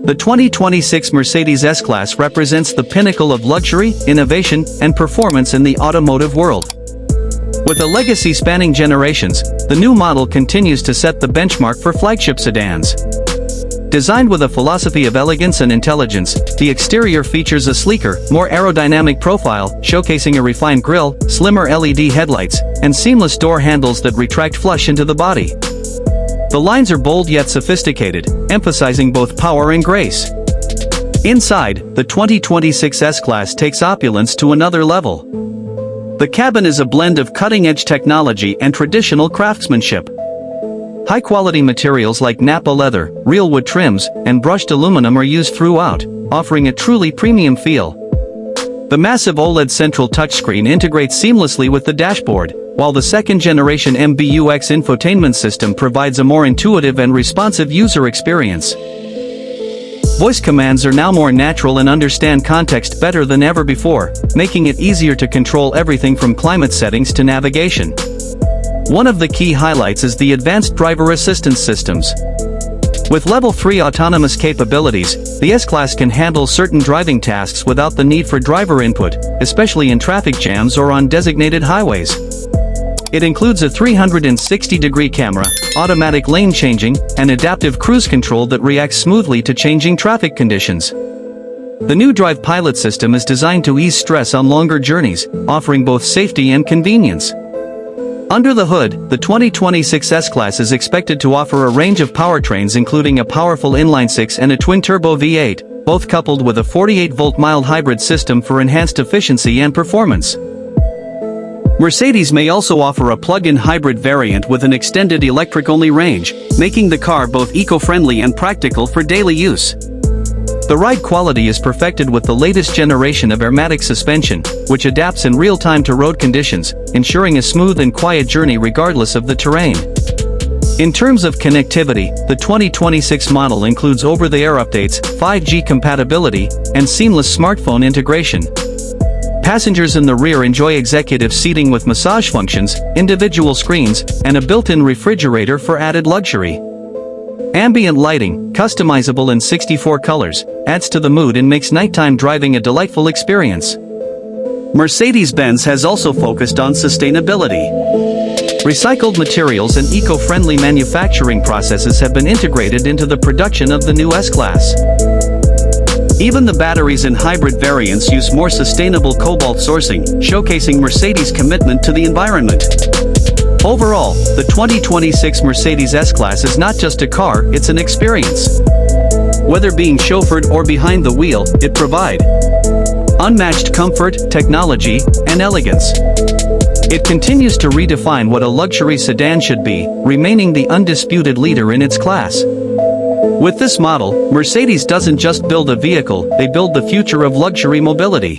The 2026 Mercedes S-Class represents the pinnacle of luxury, innovation, and performance in the automotive world. With a legacy spanning generations, the new model continues to set the benchmark for flagship sedans. Designed with a philosophy of elegance and intelligence, the exterior features a sleeker, more aerodynamic profile, showcasing a refined grille, slimmer LED headlights, and seamless door handles that retract flush into the body. The lines are bold yet sophisticated, emphasizing both power and grace. Inside, the 2026 S-Class takes opulence to another level. The cabin is a blend of cutting-edge technology and traditional craftsmanship. High-quality materials like Napa leather, real wood trims, and brushed aluminum are used throughout, offering a truly premium feel. The massive OLED central touchscreen integrates seamlessly with the dashboard, while the second-generation MBUX infotainment system provides a more intuitive and responsive user experience. Voice commands are now more natural and understand context better than ever before, making it easier to control everything from climate settings to navigation. One of the key highlights is the advanced driver assistance systems. With Level 3 autonomous capabilities, the S-Class can handle certain driving tasks without the need for driver input, especially in traffic jams or on designated highways. It includes a 360-degree camera, automatic lane changing, and adaptive cruise control that reacts smoothly to changing traffic conditions. The new Drive Pilot system is designed to ease stress on longer journeys, offering both safety and convenience. Under the hood, the 2026 S-Class is expected to offer a range of powertrains including a powerful inline-six and a twin-turbo V8, both coupled with a 48-volt mild hybrid system for enhanced efficiency and performance. Mercedes may also offer a plug-in hybrid variant with an extended electric-only range, making the car both eco-friendly and practical for daily use. The ride quality is perfected with the latest generation of airmatic suspension, which adapts in real time to road conditions, ensuring a smooth and quiet journey regardless of the terrain. In terms of connectivity, the 2026 model includes over-the-air updates, 5G compatibility, and seamless smartphone integration. Passengers in the rear enjoy executive seating with massage functions, individual screens, and a built-in refrigerator for added luxury. Ambient lighting, customizable in 64 colors, adds to the mood and makes nighttime driving a delightful experience. Mercedes-Benz has also focused on sustainability. Recycled materials and eco-friendly manufacturing processes have been integrated into the production of the new S-Class. Even the batteries in hybrid variants use more sustainable cobalt sourcing, showcasing Mercedes' commitment to the environment. Overall, the 2026 Mercedes S-Class is not just a car, it's an experience. Whether being chauffeured or behind the wheel, it provides unmatched comfort, technology, and elegance. It continues to redefine what a luxury sedan should be, remaining the undisputed leader in its class. With this model, Mercedes doesn't just build a vehicle, they build the future of luxury mobility.